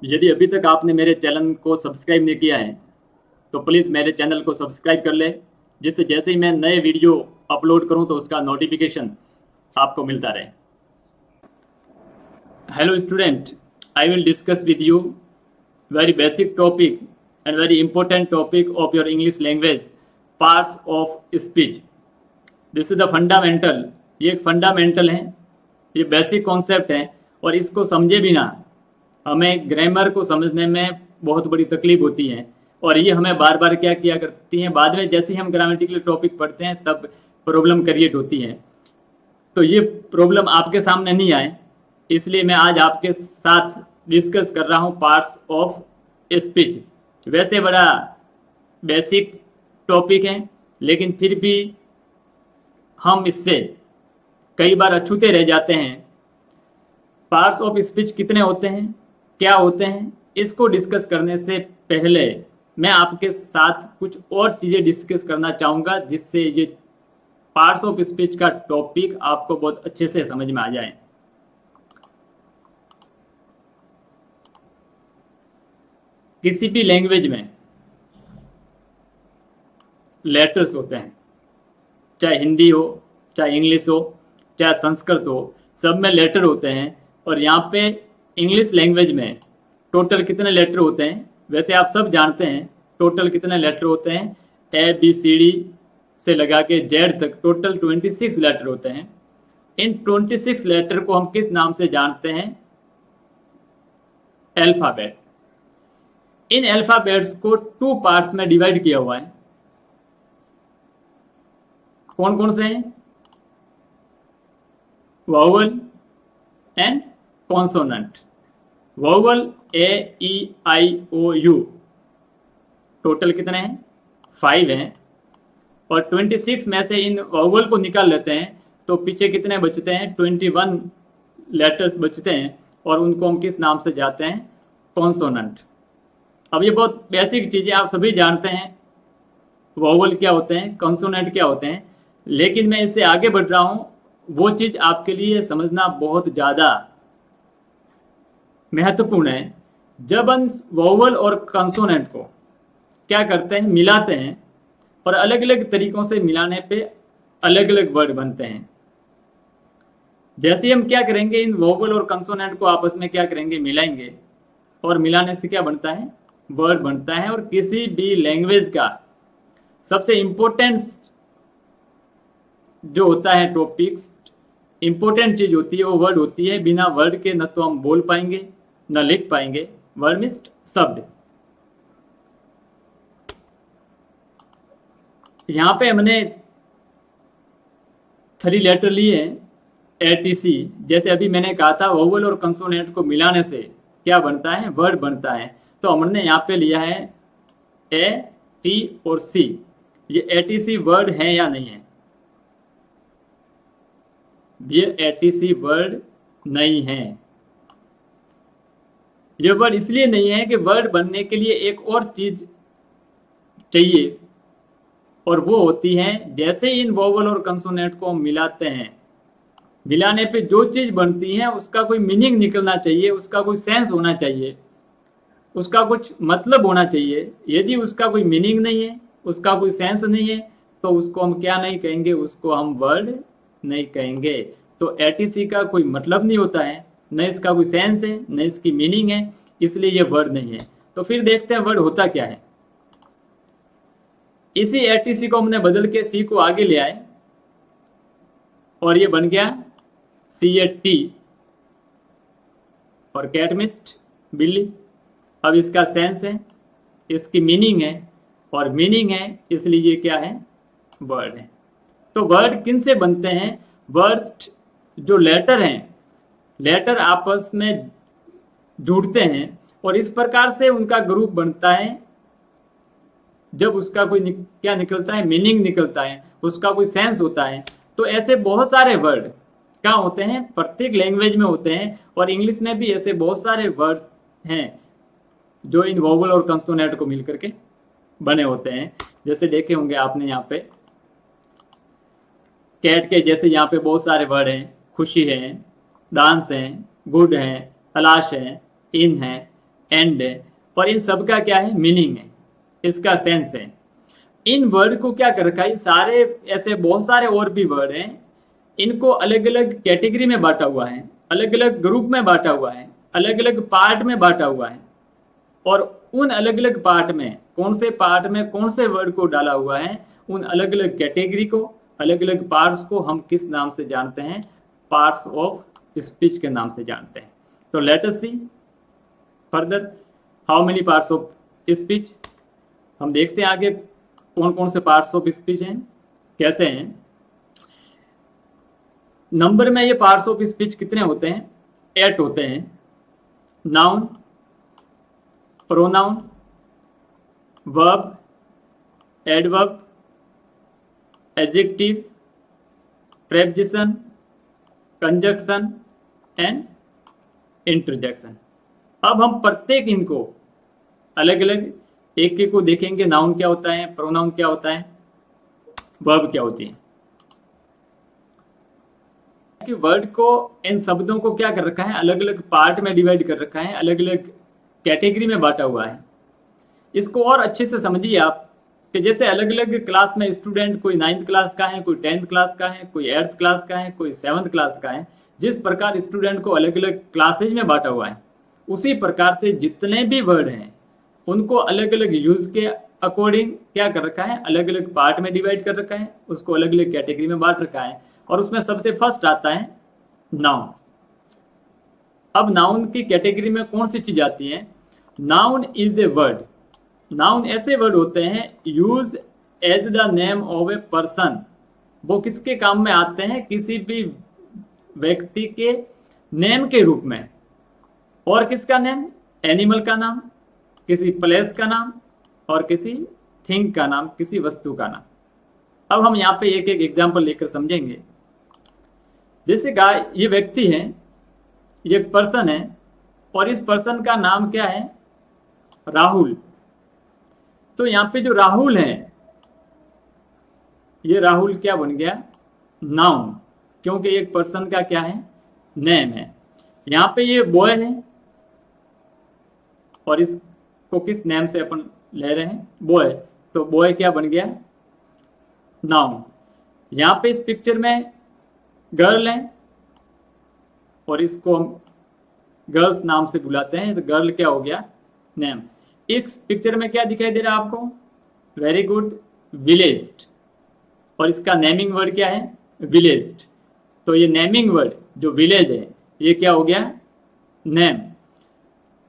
यदि अभी तक आपने मेरे चैनल को सब्सक्राइब नहीं किया है तो प्लीज़ मेरे चैनल को सब्सक्राइब कर ले, जिससे जैसे ही मैं नए वीडियो अपलोड करूं तो उसका नोटिफिकेशन आपको मिलता रहे। Hello student, I will discuss with you very basic topic and very important topic of your English language, parts of speech. This is the fundamental. ये एक फंडामेंटल है, ये बेसिक कॉन्सेप्ट है और इसको समझे बिना हमें ग्रामर को समझने में बहुत बड़ी तकलीफ होती है और ये हमें बार बार क्या किया करती हैं, बाद में जैसे ही हम ग्रामेटिकल टॉपिक पढ़ते हैं तब प्रॉब्लम क्रिएट होती है। तो ये प्रॉब्लम आपके सामने नहीं आए इसलिए मैं आज आपके साथ डिस्कस कर रहा हूँ पार्ट्स ऑफ स्पीच। वैसे बड़ा बेसिक टॉपिक है लेकिन फिर भी हम इससे कई बार अछूते रह जाते हैं। पार्ट्स ऑफ स्पीच कितने होते हैं, क्या होते हैं, इसको डिस्कस करने से पहले मैं आपके साथ कुछ और चीज़ें डिस्कस करना चाहूँगा जिससे ये पार्ट्स ऑफ स्पीच का टॉपिक आपको बहुत अच्छे से समझ में आ जाए। किसी भी लैंग्वेज में लेटर्स होते हैं, चाहे हिंदी हो, चाहे इंग्लिश हो, चाहे संस्कृत हो, सब में लेटर होते हैं। और यहाँ पे इंग्लिश लैंग्वेज में टोटल कितने लेटर होते हैं, वैसे आप सब जानते हैं टोटल कितने लेटर होते हैं। ABCD से लगा के Z तक टोटल 26 लेटर होते हैं। इन 26 लेटर को हम किस नाम से जानते हैं? अल्फ़ाबेट। इन अल्फ़ाबेट्स को 2 पार्ट्स में डिवाइड किया हुआ है। कौन कौन से हैं? Vowel and consonant. Vowel A E I O U total कितने हैं? 5 हैं। और 26 में से इन वावल को निकाल लेते हैं तो पीछे कितने बचते हैं? 21 लेटर्स बचते हैं और उनको हम किस नाम से जानते हैं? कॉन्सोनेंट। अब ये बहुत बेसिक चीज़ें आप सभी जानते हैं, वावल क्या होते हैं, कॉन्सोनेंट क्या होते हैं, लेकिन मैं इससे आगे बढ़ रहा हूँ। वो चीज़ आपके लिए समझना बहुत ज़्यादा महत्वपूर्ण है। जब हम वावल और कॉन्सोनेंट को क्या करते हैं? मिलाते हैं और अलग अलग तरीकों से मिलाने पे अलग अलग वर्ड बनते हैं। जैसे हम क्या करेंगे, इन वावल और कॉन्सोनेंट को आपस में क्या करेंगे? मिलाएंगे और मिलाने से क्या बनता है? वर्ड बनता है। और किसी भी लैंग्वेज का सबसे इम्पोर्टेंट जो होता है टॉपिक्स, इंपॉर्टेंट चीज होती है वो वर्ड होती है। बिना वर्ड के न तो हम बोल पाएंगे न लिख पाएंगे। वर्ड मीन्स शब्द। यहाँ पे हमने 3 लेटर लिए हैं ATC। जैसे अभी मैंने कहा था वोवल और कंसोनेंट को मिलाने से क्या बनता है? वर्ड बनता है। तो हमने यहाँ पे लिया है A, T और C। ये ATC वर्ड है या नहीं है? ये ATC वर्ड नहीं है। ये वर्ड इसलिए नहीं है कि वर्ड बनने के लिए एक और चीज चाहिए और वो होती है, जैसे इन वोवल और कंसोनेंट को हम मिलाते हैं, मिलाने पे जो चीज बनती है उसका कोई मीनिंग निकलना चाहिए, उसका कोई सेंस होना चाहिए, उसका कुछ मतलब होना चाहिए। यदि उसका कोई मीनिंग नहीं है, उसका कोई सेंस नहीं है, तो उसको हम क्या नहीं कहेंगे? उसको हम वर्ड नहीं कहेंगे। तो ATC का कोई मतलब नहीं होता है, न इसका कोई सेंस है न इसकी मीनिंग है, इसलिए ये वर्ड नहीं है। तो फिर देखते हैं वर्ड होता क्या है। इसी ATC को हमने बदल के C को आगे ले आए और ये बन गया CAT और कैट मीन्स बिल्ली। अब इसका सेंस है, इसकी मीनिंग है और मीनिंग है, इसलिए ये क्या है? वर्ड है। तो वर्ड किन से बनते हैं? वर्ड्स जो लेटर हैं, लेटर आपस में जुड़ते हैं और इस प्रकार से उनका ग्रुप बनता है। जब उसका कोई क्या निकलता है? मीनिंग निकलता है, उसका कोई सेंस होता है। तो ऐसे बहुत सारे वर्ड क्या होते हैं? प्रत्येक लैंग्वेज में होते हैं और इंग्लिश में भी ऐसे बहुत सारे वर्ड हैं जो इन वोवल और कंसोनेंट को मिलकर के बने होते हैं। जैसे देखे होंगे आपने यहाँ पे कैट के जैसे यहाँ पे बहुत सारे वर्ड हैं। खुशी है, डांस है, गुड है, तलाश है, इन है, एंड है, और इन सब का क्या है, मीनिंग है, इसका सेंस है। इन वर्ड को क्या कर रखा है, सारे ऐसे बहुत सारे और भी वर्ड हैं, इनको अलग अलग कैटेगरी में बांटा हुआ है, अलग अलग ग्रुप में बांटा हुआ है, अलग अलग पार्ट में बांटा हुआ है, और उन अलग अलग पार्ट में कौन से पार्ट में कौन से वर्ड को डाला हुआ है, उन अलग अलग कैटेगरी को, अलग अलग पार्ट्स को हम किस नाम से जानते हैं, पार्ट्स ऑफ स्पीच के नाम से जानते हैं। तो let us see further how many parts of speech. हम देखते हैं आगे कौन कौन से पार्ट्स ऑफ स्पीच हैं, कैसे हैं। नंबर में ये पार्ट्स ऑफ स्पीच कितने होते हैं, 8 होते हैं। Noun, pronoun, verb, adverb, adjective, preposition, conjunction and interjection. अब हम प्रत्येक इनको अलग अलग एक एक को देखेंगे। नाउन क्या होता है, प्रोनाउन क्या होता है, वर्ब क्या होती है। कि वर्ड को, इन शब्दों को क्या कर रखा है, अलग अलग पार्ट में डिवाइड कर रखा है, अलग अलग कैटेगरी में बांटा हुआ है। इसको और अच्छे से समझिए आप कि जैसे अलग अलग क्लास में स्टूडेंट, कोई 9th क्लास का है, कोई 10th क्लास का है, कोई 8th क्लास का है, कोई 7th क्लास का है। जिस प्रकार स्टूडेंट को अलग अलग क्लासेज में बांटा हुआ है, उसी प्रकार से जितने भी वर्ड हैं उनको अलग अलग यूज के अकॉर्डिंग क्या कर रखा है, अलग अलग पार्ट में डिवाइड कर रखा है, उसको अलग अलग कैटेगरी में बांट रखा है। और उसमें सबसे फर्स्ट आता है नाउन। अब नाउन की कैटेगरी में कौन सी चीज आती है, noun is a word. Noun ऐसे वर्ड होते हैं use as the name of a person. वो किसके काम में आते हैं, किसी भी व्यक्ति के नेम के रूप में। और किसका नेम, एनिमल का नाम, किसी प्लेस का नाम, और किसी थिंग का नाम, किसी वस्तु का नाम। अब हम यहाँ पे एक एक एग्जाम्पल लेकर समझेंगे। जैसे गाय, ये व्यक्ति है, ये पर्सन है, और इस पर्सन का नाम क्या है, राहुल। तो यहाँ पे जो राहुल है, ये राहुल क्या बन गया, नाउन, क्योंकि एक पर्सन का क्या है, नेम है। यहाँ पे ये बॉय है, और इसको किस नेम से अपन ले रहे हैं, बॉय, तो बॉय क्या बन गया, नाउन। यहाँ पे इस पिक्चर में गर्ल है, और इसको हम गर्ल्स नाम से बुलाते हैं, तो गर्ल क्या हो गया, नेम। इस पिक्चर में क्या दिखाई दे रहा है आपको, वेरी गुड, विलेज्ड, और इसका नेमिंग वर्ड क्या है, विलेज्ड। तो ये नेमिंग वर्ड जो विलेज है, ये क्या हो गया, नेम।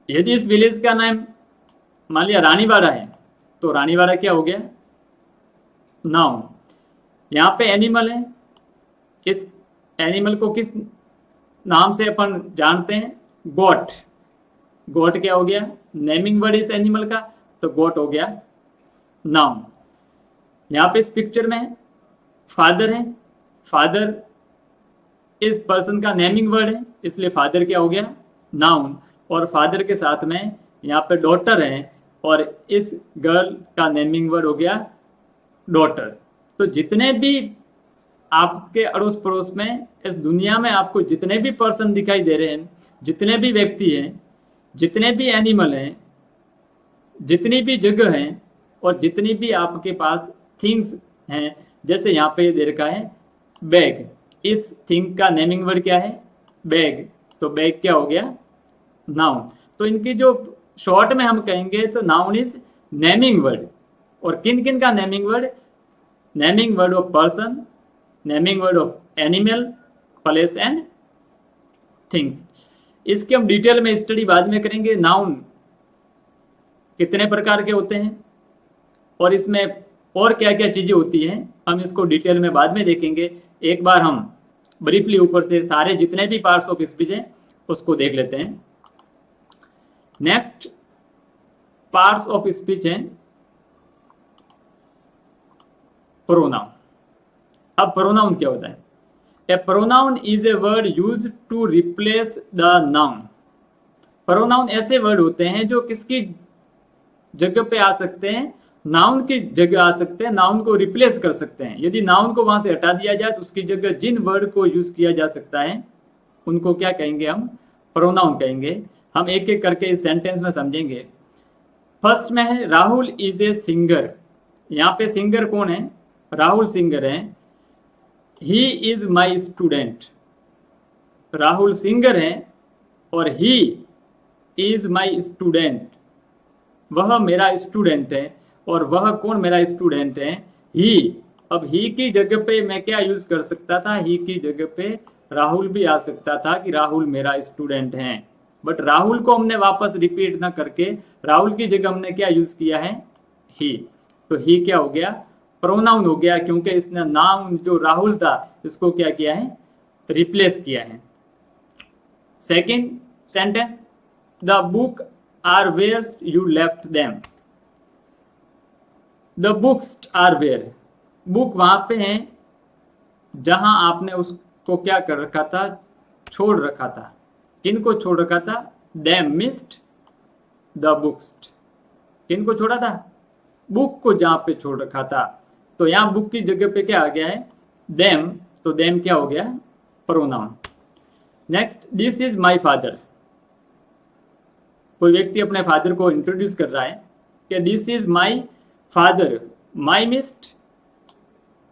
यदि इस विलेज का नाम मान लिया रानीवाड़ा है, तो रानीवाड़ा क्या हो गया, नाउन। यहाँ पे एनिमल है, इस एनिमल को किस नाम से अपन जानते हैं, गोट। गोट क्या हो गया, नेमिंग वर्ड इस एनिमल का, तो गोट हो गया नाउन। यहाँ पे इस पिक्चर में फादर है, फादर इस पर्सन का नेमिंग वर्ड है, इसलिए फादर क्या हो गया, नाउन। और फादर के साथ में यहाँ पे डॉटर है, और इस गर्ल का नेमिंग वर्ड हो गया डॉटर। तो जितने भी आपके अड़ोस पड़ोस में, इस दुनिया में आपको जितने भी पर्सन दिखाई दे रहे हैं, जितने भी व्यक्ति हैं, जितने भी एनिमल हैं, जितनी भी जगह हैं, और जितनी भी आपके पास थिंग्स हैं, जैसे यहाँ पे दे रखा है बैग, इस थिंग का नेमिंग वर्ड क्या है, बैग। तो बैग क्या हो गया, नाउन। तो इनकी जो शॉर्ट में हम कहेंगे तो नाउन इज नेमिंग वर्ड। और किन किन का naming word, naming word of person, naming word of animal, place and things. इसके हम डिटेल में स्टडी बाद में करेंगे। नाउन कितने प्रकार के होते हैं, और इसमें और क्या क्या चीजें होती हैं, हम इसको डिटेल में बाद में देखेंगे। एक बार हम ब्रीफली ऊपर से सारे जितने भी पार्ट्स ऑफ स्पीच हैं उसको देख लेते हैं। नेक्स्ट पार्ट्स ऑफ स्पीच हैं प्रोनाउन। अब प्रोनाउन क्या होता है, a pronoun is a word used to replace the noun. Pronoun ऐसे वर्ड होते हैं जो किसकी जगह पे आ सकते हैं, नाउन की जगह आ सकते हैं, नाउन को रिप्लेस कर सकते हैं। यदि नाउन को वहां से हटा दिया जाए तो उसकी जगह जिन वर्ड को यूज किया जा सकता है उनको क्या कहेंगे, हम प्रोनाउन कहेंगे। हम एक एक करके इस सेंटेंस में समझेंगे। फर्स्ट में है राहुल इज ए सिंगर। यहाँ पे सिंगर कौन है? राहुल सिंगर है। He is my student. Rahul singer है और ही इज माई स्टूडेंट, वह मेरा स्टूडेंट है। और वह कौन मेरा स्टूडेंट है? ही। अब ही की जगह पे मैं क्या यूज कर सकता था? ही की जगह पे राहुल भी आ सकता था कि राहुल मेरा स्टूडेंट है, बट राहुल को हमने वापस रिपीट ना करके राहुल की जगह हमने क्या यूज किया है? ही। तो ही क्या हो गया? प्रोनाउन हो गया, क्योंकि इसने नाउन जो राहुल था इसको क्या किया है? रिप्लेस किया है। Second sentence, the book are where you left them. The books are where, book वहां पे है जहां आपने उसको क्या कर रखा था? छोड़ रखा था। किनको छोड़ रखा था? Them missed the books. किनको छोड़ा था? बुक को जहां पे छोड़ रखा था। तो यहां बुक की जगह पे क्या आ गया है? देम। तो देम क्या हो गया? Pronoun. Next, this is my father. कोई व्यक्ति अपने फादर को इंट्रोड्यूस कर रहा है कि this is my father. My missed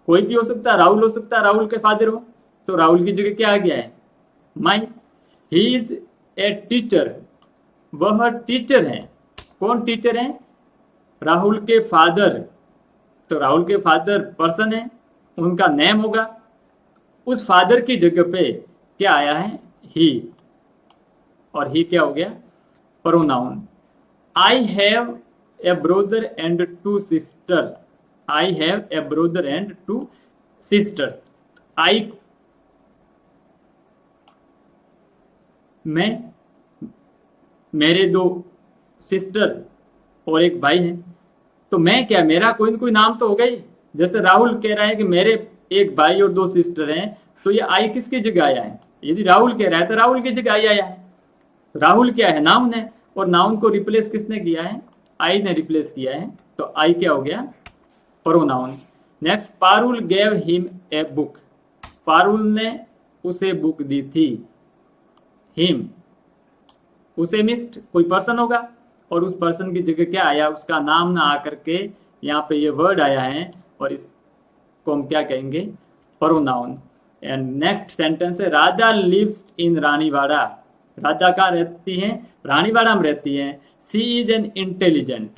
कोई भी हो सकता है, राहुल हो सकता है, राहुल के फादर हो, तो राहुल की जगह क्या आ गया है? माई। ही इज ए टीचर, वह टीचर है। कौन टीचर है? राहुल के फादर। तो राहुल के फादर पर्सन है, उनका नेम होगा। उस फादर की जगह पे क्या आया है? ही। और ही क्या हो गया? Pronoun. I have a brother and two sister. I have a brother and two sisters. I, मैं, मेरे दो सिस्टर और एक भाई है। तो मैं क्या, मेरा कोई ना कोई नाम तो होगा ही। जैसे राहुल कह रहा है कि मेरे एक भाई और दो सिस्टर हैं, तो ये आई किसकी जगह आया है? यदि राहुल कह रहा है तो राहुल की जगह आई आया है। राहुल क्या है? नाउन है, और नाउन को रिप्लेस किसने किया है? आई ने रिप्लेस किया है। तो आई क्या हो गया? Pronoun. Next, Parul gave him a book. Parul ने उसे बुक दी थी। हिम, उसे मिस्ड कोई पर्सन होगा, और उस पर्सन की जगह क्या आया? उसका नाम ना आकर के यहाँ पे ये वर्ड आया है, और इसको हम क्या कहेंगे? प्रोनाउन। एंड नेक्स्ट सेंटेंस है राधा लिव्स इन रानीवाड़ा। राधा कहाँ रहती है? रानीवाड़ा में रहती है। सी इज एन इंटेलिजेंट,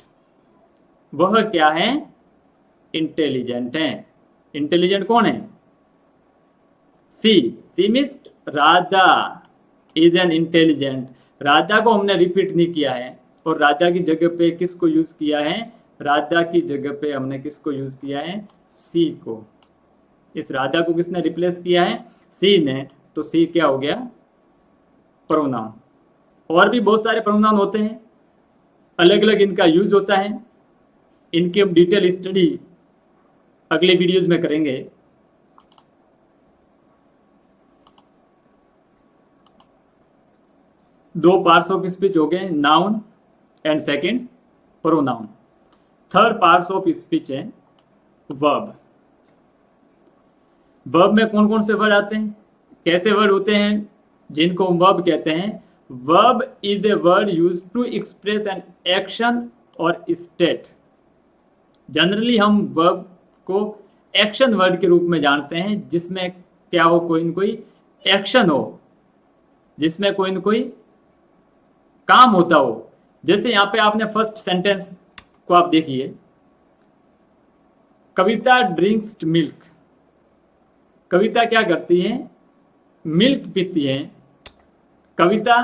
वह क्या है? इंटेलिजेंट है। इंटेलिजेंट कौन है? See miss Radha is an intelligent. Radha को हमने रिपीट नहीं किया है, और राधा की जगह पे किसको यूज किया है? राधा की जगह पे हमने किसको यूज किया है? सी को। इस राधा को किसने रिप्लेस किया है? सी ने। तो सी क्या हो गया? प्रोनाउन। और भी बहुत सारे प्रोनाउन होते हैं, अलग अलग इनका यूज होता है। इनकी हम डिटेल स्टडी अगले वीडियोज में करेंगे। दो पार्ट्स ऑफ स्पीच हो गए, noun and second pronoun. Third parts of speech है वर्ब। वर्ब में कौन कौन से वर्ड आते हैं, कैसे वर्ड होते हैं जिनको हम वर्ब कहते हैं? Verb is a word use to express an action और स्टेट। जनरली हम वर्ब को एक्शन वर्ड के रूप में जानते हैं, जिसमें क्या हो? कोई न कोई एक्शन हो, जिसमें कोई न कोई काम होता हो। जैसे यहाँ पे आपने फर्स्ट सेंटेंस को आप देखिए, कविता ड्रिंक्स मिल्क। कविता क्या करती है? मिल्क पीती है। कविता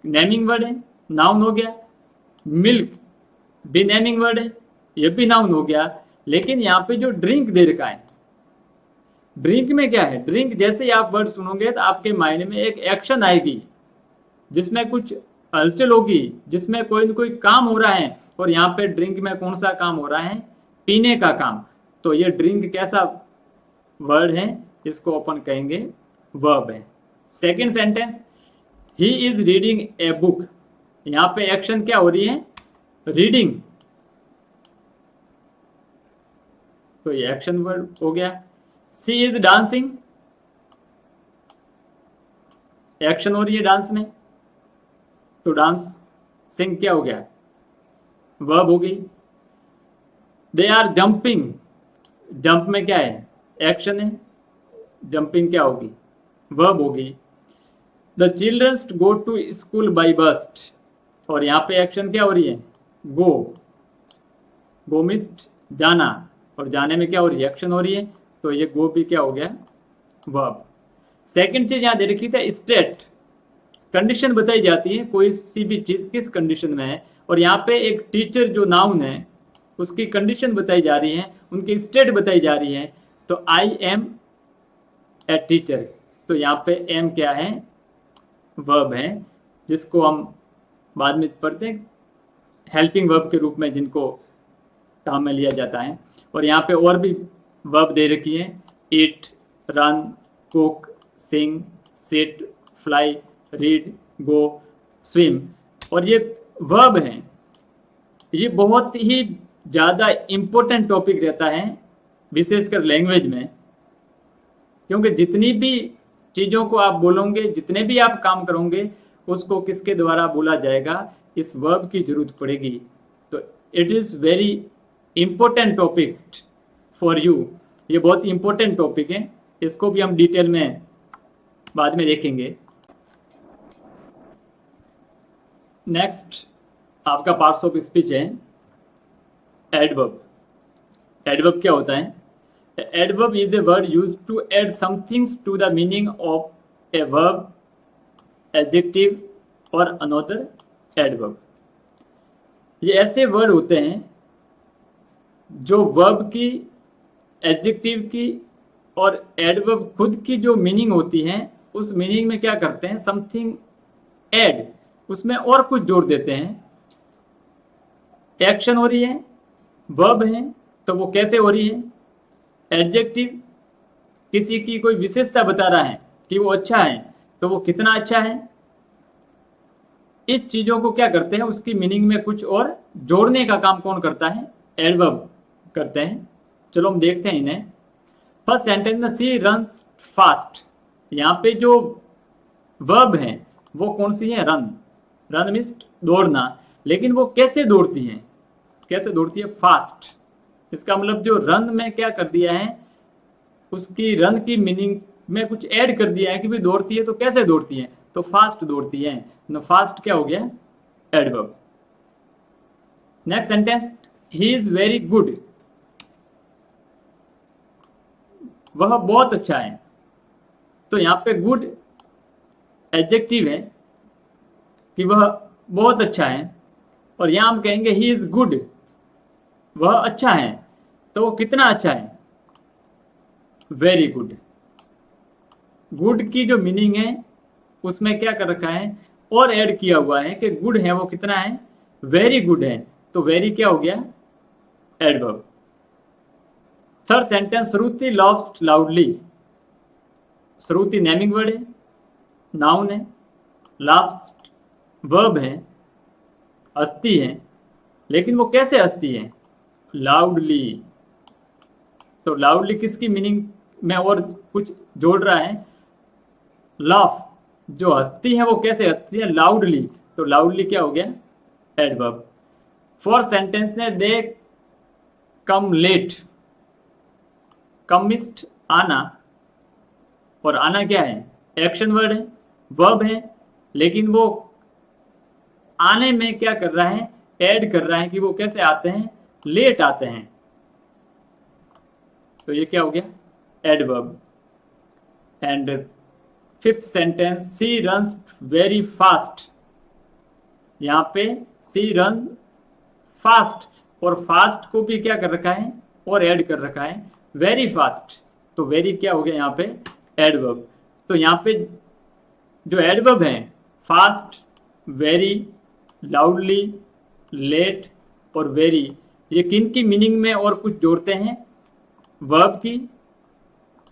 नेमिंग वर्ड है, नाउन हो गया। मिल्क भी नेमिंग वर्ड है, ये भी नाउन हो गया। लेकिन यहाँ पे जो ड्रिंक दे रखा है, ड्रिंक में क्या है? ड्रिंक जैसे ही आप वर्ड सुनोगे तो आपके माइंड में एक एक्शन आएगी, जिसमें कुछ हलचल होगी, जिसमें कोई न कोई काम हो रहा है। और यहाँ पे ड्रिंक में कौन सा काम हो रहा है? पीने का काम। तो ये ड्रिंक कैसा वर्ड है? इसको अपन कहेंगे वर्ब है। Second sentence, he is reading a book. यहाँ पे एक्शन क्या हो रही है? रीडिंग। तो ये एक्शन वर्ड हो गया। सी इज डांसिंग, एक्शन हो रही है डांस में। तो डांसिंग क्या हो गया, वर्ब हो गई। दे आर जंपिंग, जंप में क्या है, एक्शन है, जंपिंग क्या होगी, वर्ब होगी। The childrens go to school by bus, और यहाँ पे एक्शन क्या हो रही है, गो, गो मिस्ट जाना, और जाने में क्या हो रही है, एक्शन हो रही है, तो ये गो भी क्या हो गया, वर्ब। सेकंड चीज यहाँ दे रखी थी स्टेट, कंडीशन बताई जाती है कोई सी भी चीज किस कंडीशन में है, और यहाँ पे एक टीचर जो नाउन है उसकी कंडीशन बताई जा रही है, उनकी स्टेट बताई जा रही है। तो आई एम ए टीचर, तो यहाँ पे एम क्या है, वर्ब है, जिसको हम बाद में पढ़ते हैं हेल्पिंग वर्ब के रूप में, जिनको काम में लिया जाता है। और यहाँ पे और भी वर्ब दे रखी है, ईट, रन, कुक, सिंग, सिट, फ्लाई, रीड, गो, स्विम, और ये वर्ब हैं। ये बहुत ही ज़्यादा इम्पोर्टेंट टॉपिक रहता है विशेषकर लैंग्वेज में, क्योंकि जितनी भी चीज़ों को आप बोलोगे, जितने भी आप काम करोगे, उसको किसके द्वारा बोला जाएगा, इस वर्ब की जरूरत पड़ेगी। तो it is very important topics for you, ये बहुत ही इम्पोर्टेंट टॉपिक है, इसको भी हम डिटेल में बाद में देखेंगे। नेक्स्ट आपका पार्ट्स ऑफ स्पीच है एडवर्ब। एडवर्ब क्या होता है, adverb is a word used to add somethings to the meaning of a verb, adjective और अनदर एडवर्ब। ये ऐसे वर्ड होते हैं जो वर्ब की, एडजेक्टिव की और एडवर्ब खुद की जो मीनिंग होती है, उस मीनिंग में क्या करते हैं, समथिंग ऐड, उसमें और कुछ जोड़ देते हैं। एक्शन हो रही है, वर्ब है, तो वो कैसे हो रही है, एडजेक्टिव किसी की कोई विशेषता बता रहा है कि वो अच्छा है, तो वो कितना अच्छा है। इस चीज़ों को क्या करते हैं, उसकी मीनिंग में कुछ और जोड़ने का काम कौन करता है, एडवर्ब करते हैं। चलो हम देखते हैं इन्हें। फर्स्ट सेंटेंस में सी रन्स फास्ट, यहाँ पे जो वर्ब है वो कौन सी है, रन। रन मीन्स दौड़ना, लेकिन वो कैसे दौड़ती है, कैसे दौड़ती है, फास्ट। इसका मतलब जो रन में क्या कर दिया है, उसकी रन की मीनिंग में कुछ ऐड कर दिया है कि भाई दौड़ती है तो कैसे दौड़ती है, तो फास्ट दौड़ती है। ना फास्ट क्या हो गया, adverb. Next sentence, he is very good, वह बहुत अच्छा है, तो यहाँ पे गुड एडजेक्टिव है कि वह बहुत अच्छा है, और यहाँ हम कहेंगे ही इज गुड, वह अच्छा है, तो वो कितना अच्छा है, वेरी गुड। गुड की जो मीनिंग है उसमें क्या कर रखा है, और ऐड किया हुआ है कि गुड है वो कितना है, वेरी गुड है, तो वेरी क्या हो गया, एडवर्ब। थर्ड सेंटेंस, श्रुति लव्स लाउडली। श्रुति नेमिंग वर्ड है, नाउन है, लव्स वर्ब है, हंसती है, लेकिन वो कैसे हंसती है, लाउडली। तो लाउडली किसकी मीनिंग में और कुछ जोड़ रहा है, लाफ, जो हंसती है वो कैसे हंसती है, लाउडली, तो लाउडली क्या हो गया, एडवर्ब। फोर्थ सेंटेंस है दे कम लेट। कमिस्ट आना, और आना क्या है, एक्शन वर्ड है, वर्ब है, लेकिन वो आने में क्या कर रहा है, ऐड कर रहा है कि वो कैसे आते हैं, लेट आते हैं, तो ये क्या हो गया, adverb. And fifth sentence, she runs very fast. यहाँ पे सी रन फास्ट, और फास्ट को भी क्या कर रखा है, और ऐड कर रखा है, वेरी फास्ट, तो वेरी क्या हो गया यहाँ पे, एडवर्ब। तो यहाँ पे जो एडवर्ब है, फास्ट, वेरी, लाउडली, लेट और वेरी, ये किन की मीनिंग में और कुछ जोड़ते हैं, वर्ब की,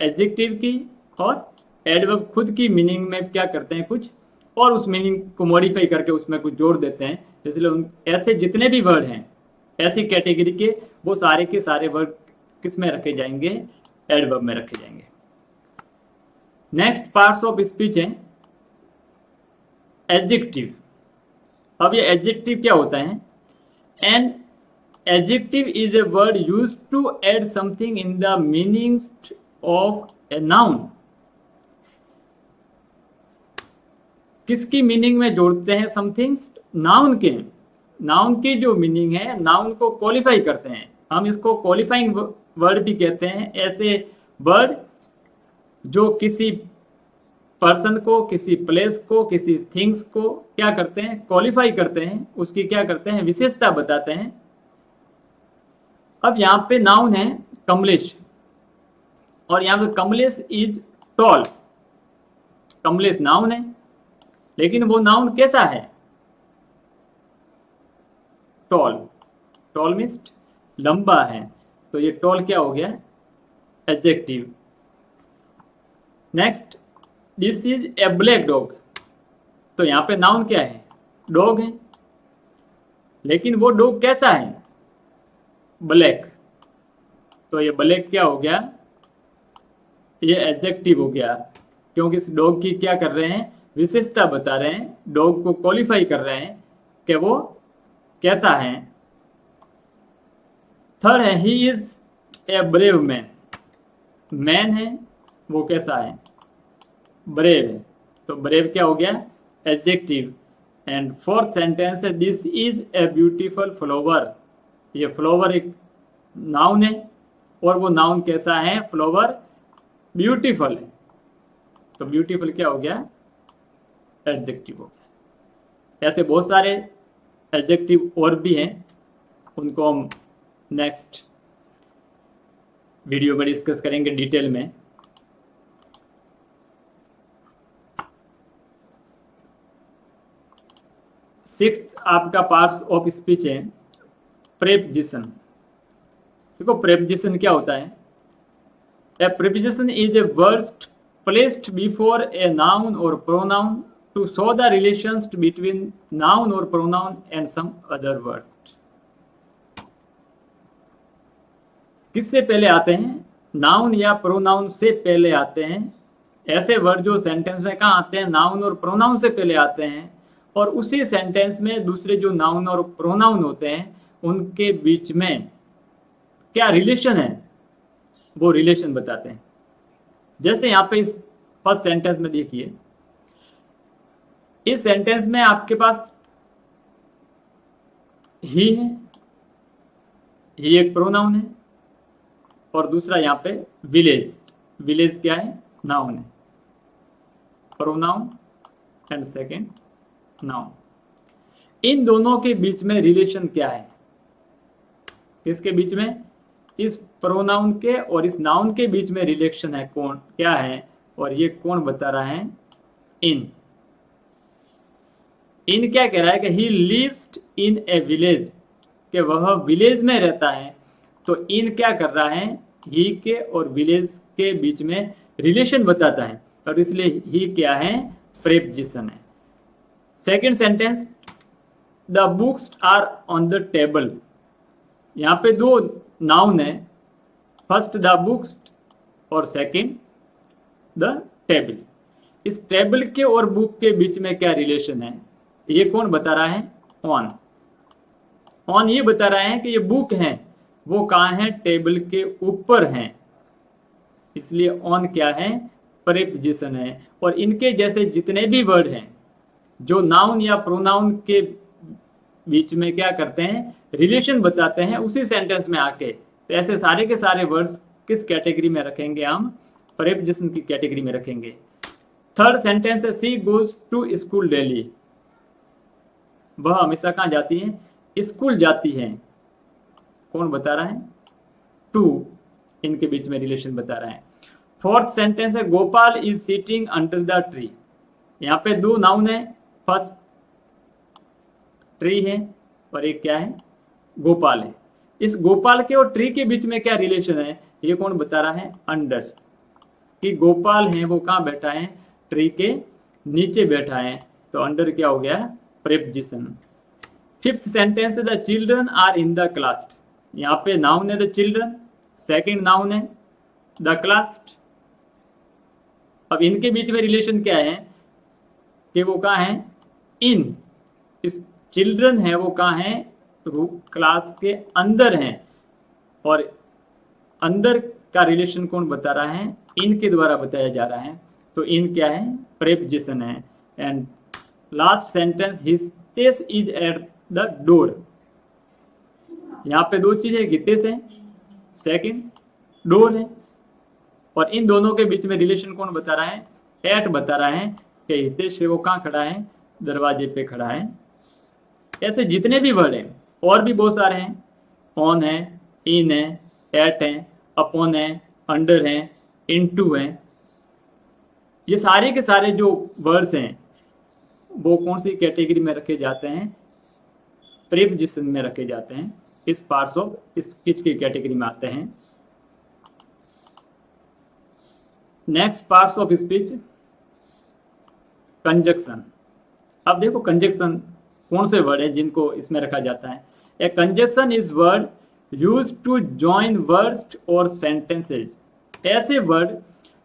एडजेक्टिव की, और एडवर्ब खुद की मीनिंग में क्या करते हैं कुछ, और उस मीनिंग को मॉडिफाई करके उसमें कुछ जोड़ देते हैं। इसलिए उन ऐसे जितने भी वर्ड हैं ऐसी कैटेगरी के, वो सारे के सारे वर्ड किस में रखे जाएंगे, एडवर्ब में रखे जाएंगे। नेक्स्ट पार्ट्स ऑफ स्पीच है एडजेक्टिव। अब ये एडजेक्टिव क्या होता है? An adjective is a word use to add something in the meanings of a noun. किसकी मीनिंग में जोड़ते हैं समथिंग्स? नाउन के। नाउन की जो मीनिंग है, नाउन को क्वालिफाई करते हैं हम, इसको क्वालिफाइंग वर्ड भी कहते हैं। ऐसे वर्ड जो किसी पर्सन को, किसी प्लेस को, किसी थिंग्स को क्या करते हैं? क्वालिफाई करते हैं, उसकी क्या करते हैं? विशेषता बताते हैं। अब यहाँ पे नाउन है कमलेश, और यहाँ पे Kamlesh is tall. Kamlesh noun है, लेकिन वो नाउन कैसा है? टॉल। टॉल मीन्स लंबा है, तो ये टॉल क्या हो गया? Adjective. Next, this is a black dog. तो यहाँ पे नाउन क्या है? डॉग है, लेकिन वो डॉग कैसा है? ब्लैक। तो ये ब्लैक क्या हो गया? ये एडजेक्टिव हो गया, क्योंकि इस डॉग की क्या कर रहे हैं? विशेषता बता रहे हैं, डॉग को क्वालिफाई कर रहे हैं कि वो कैसा है। थर्ड है he is a brave man. Man है, वो कैसा है? ब्रेव है, तो ब्रेव क्या हो गया? एडजेक्टिव। एंड फोर्थ सेंटेंस है this is a beautiful flower. ये फ्लावर एक नाउन है, और वो नाउन कैसा है? फ्लावर ब्यूटीफुल है, तो ब्यूटीफुल क्या हो गया? एडजेक्टिव हो गया। ऐसे बहुत सारे एडजेक्टिव और भी हैं, उनको हम नेक्स्ट वीडियो में डिस्कस करेंगे डिटेल में। सिक्स्थ आपका पार्ट्स ऑफ स्पीच है प्रेपोजिशन। देखो प्रेपोजिशन क्या होता है? A preposition is a word placed before a noun और pronoun to show the relations between noun or pronoun and some other words। किससे पहले आते हैं? नाउन या प्रोनाउन से पहले आते हैं। ऐसे वर्ड जो सेंटेंस में कहाँ आते हैं? नाउन और प्रोनाउन से पहले आते हैं, और उसी सेंटेंस में दूसरे जो नाउन और प्रोनाउन होते हैं उनके बीच में क्या रिलेशन है, वो रिलेशन बताते हैं। जैसे यहाँ पे इस फर्स्ट सेंटेंस में देखिए, इस सेंटेंस में आपके पास ही है, ही एक प्रोनाउन है, और दूसरा यहाँ पे विलेज। विलेज क्या है? नाउन है। Pronoun and second noun. इन दोनों के बीच में रिलेशन क्या है? किसके बीच में? इस प्रोनाउन के और इस नाउन के बीच में रिलेशन है। कौन क्या है? और ये कौन बता रहा है? इन। इन क्या कह रहा है कि he lives in A village, कि वह विलेज में रहता है। तो इन क्या कर रहा है? ही के और विलेज के बीच में रिलेशन बताता है, और इसलिए ही क्या है? प्रेपोजिशन है। Second sentence, the books are on the table. यहाँ पे दो नाउन है, फर्स्ट द बुक्स और सेकंड द टेबल। इस टेबल के और बुक के बीच में क्या रिलेशन है? ये कौन बता रहा है? ऑन। ऑन ये बता रहा है कि ये बुक हैं, वो कहाँ हैं? टेबल के ऊपर हैं, इसलिए ऑन क्या है? प्रेपोजिशन है। और इनके जैसे जितने भी वर्ड हैं जो नाउन या प्रोनाउन के बीच में क्या करते हैं? रिलेशन बताते हैं उसी सेंटेंस में आके, तो ऐसे सारे के सारे वर्ड्स किस कैटेगरी में रखेंगे? हम प्रेपोजिशन की कैटेगरी में रखेंगे। थर्ड सेंटेंस है she goes to school daily. वह हमेशा कहाँ जाती है? स्कूल जाती है। कौन बता रहा है? टू। इनके बीच में रिलेशन बता रहा है। फोर्थ सेंटेंस है Gopal is sitting under the tree. यहाँ पे दो नाउन है, फर्स्ट ट्री है और एक क्या है? गोपाल है। इस गोपाल के और ट्री के बीच में क्या रिलेशन है? ये कौन बता रहा है? अंडर। कि गोपाल है वो कहाँ बैठा है? ट्री के नीचे बैठा है, तो अंडर क्या हो गया? प्रेपोजिशन। फिफ्थ सेंटेंस है the children are in the class. यहाँ पे नाउन है द चिल्ड्रन, सेकंड नाउन है द क्लास। अब इनके बीच में रिलेशन क्या है? कि वो कहाँ है? इन। इस चिल्ड्रन है वो कहाँ हैं, क्लास के अंदर हैं, और अंदर का रिलेशन कौन बता रहा है, इनके द्वारा बताया जा रहा है। तो इन क्या है, प्रेपोजिशन है। And last sentence, Hitesh is at the door. यहाँ पे दो चीज है, हितेश है, सेकंड डोर है, और इन दोनों के बीच में रिलेशन कौन बता रहा है, एट बता रहा है कि हितेश है वो कहाँ खड़ा है, दरवाजे पे खड़ा है। ऐसे जितने भी वर्ड हैं और भी बहुत सारे हैं, ऑन है, इन है, एट है, अपॉन है, अंडर है, इनटू है। ये सारे के सारे जो वर्ड्स हैं वो कौन सी कैटेगरी में रखे जाते हैं, प्रीपोजिशन में रखे जाते हैं, इस पार्ट्स ऑफ स्पीच की कैटेगरी में आते हैं। Next parts of speech, conjunction. अब देखो कंजक्शन कौन से वर्ड है जिनको इसमें रखा जाता है। A conjunction is word use to join words और सेंटेंसेज। ऐसे वर्ड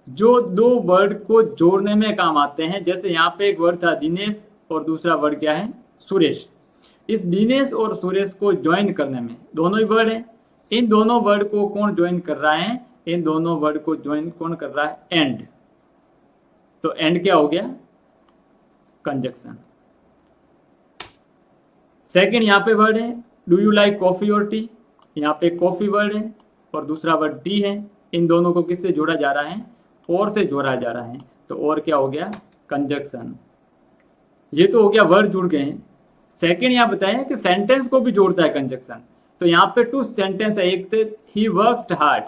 जो दो वर्ड को जोड़ने में काम आते हैं। जैसे यहाँ पे एक वर्ड था दिनेश और दूसरा वर्ड क्या है, सुरेश। इस दिनेश और सुरेश को ज्वाइन करने में, दोनों ही वर्ड है, इन दोनों वर्ड को कौन ज्वाइन कर रहा है, इन दोनों वर्ड को ज्वाइन कौन कर रहा है, एंड। तो एंड क्या हो गया, कंजक्शन। सेकंड यहाँ पे वर्ड है डू यू लाइक कॉफी और टी। यहाँ पे कॉफी वर्ड है और दूसरा वर्ड टी है। इन दोनों को किससे जोड़ा जा रहा है, और से जोड़ा जा रहा है। तो और क्या हो गया, कंजक्शन। ये तो हो गया वर्ड जुड़ गए हैं। सेकंड यहाँ बताया कि सेंटेंस को भी जोड़ता है कंजक्शन। तो यहाँ पे टू सेंटेंस है, एक थे he worked hard,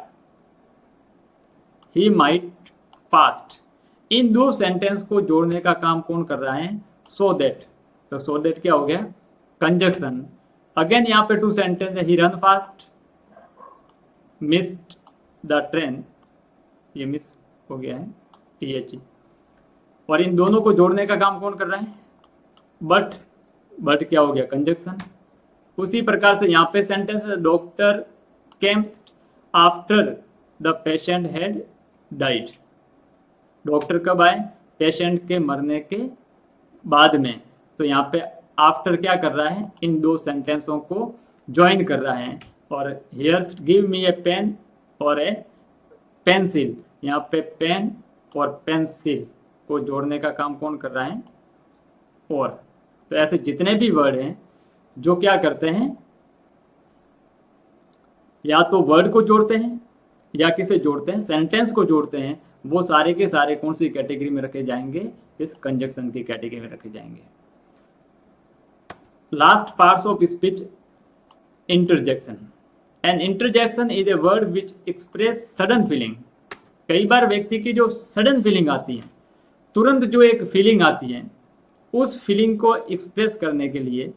he might fast. इन दो सेंटेंस को जोड़ने का काम कौन कर रहा है, सो दैट। तो सो दैट क्या हो गया, कंजक्शन। अगेन यहाँ पे टू सेंटेंस है, he run fast, missed the train, ये मिस हो गया है TH। और इन दोनों को जोड़ने का काम कौन कर रहा है, बट क्या हो गया, कंजक्शन। उसी प्रकार से यहाँ पे सेंटेंस है doctor Kemps after the patient had died. Doctor कब आए, पेशेंट के मरने के बाद में। तो यहाँ पे आफ्टर क्या कर रहा है, इन दो सेंटेंसों को ज्वाइन कर रहा है। और हियर्स गिव मी ए पेन और ए पेंसिल, यहाँ पे पेन और पेंसिल को जोड़ने का काम कौन कर रहा है, और। तो ऐसे जितने भी वर्ड हैं जो क्या करते हैं, या तो वर्ड को जोड़ते हैं या किसे जोड़ते हैं, सेंटेंस को जोड़ते हैं, वो सारे के सारे कौन सी कैटेगरी में रखे जाएंगे, इस कंजक्शन की कैटेगरी में रखे जाएंगे। Last parts of speech, interjection. An interjection is a word which express sudden feeling. कई बार व्यक्ति की जो सडन फीलिंग आती है, तुरंत जो एक फीलिंग आती है, उस फीलिंग को एक्सप्रेस करने के लिए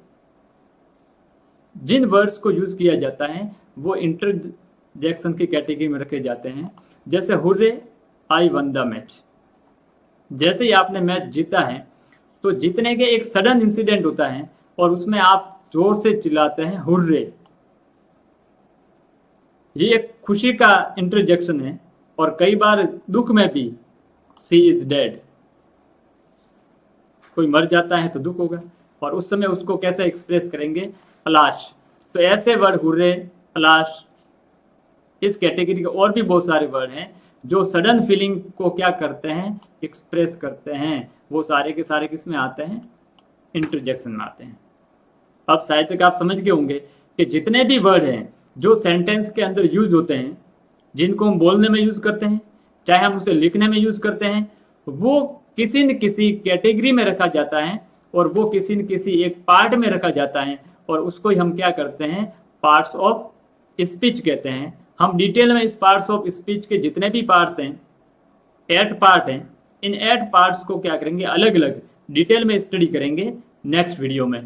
जिन वर्ड्स को यूज किया जाता है वो इंटरजेक्शन की कैटेगरी में रखे जाते हैं। जैसे hurray I one the match. जैसे ही आपने मैच जीता है तो जीतने के एक सडन इंसिडेंट होता है और उसमें आप जोर से चिल्लाते हैं हुर्रे। ये एक खुशी का इंटरजेक्शन है। और कई बार दुख में भी सी इज डेड, कोई मर जाता है तो दुख होगा, और उस समय उसको कैसे एक्सप्रेस करेंगे, अलाश। तो ऐसे वर्ड हुर्रे, अलाश, इस कैटेगरी के और भी बहुत सारे वर्ड हैं जो सडन फीलिंग को क्या करते हैं, एक्सप्रेस करते हैं। वो सारे के सारे किस में आते हैं, इंटरजेक्शन में आते हैं। अब शायद तक आप समझ गए होंगे कि जितने भी वर्ड हैं जो सेंटेंस के अंदर यूज होते हैं, जिनको हम बोलने में यूज करते हैं, चाहे हम उसे लिखने में यूज करते हैं, वो किसी न किसी कैटेगरी में रखा जाता है और वो किसी न किसी एक पार्ट में रखा जाता है, और उसको ही हम क्या करते हैं, पार्ट्स ऑफ स्पीच कहते हैं। हम डिटेल में इस पार्ट्स ऑफ स्पीच के जितने भी पार्ट्स हैं, 8 पार्ट हैं, इन 8 पार्ट्स को क्या करेंगे, अलग अलग डिटेल में स्टडी करेंगे नेक्स्ट वीडियो में।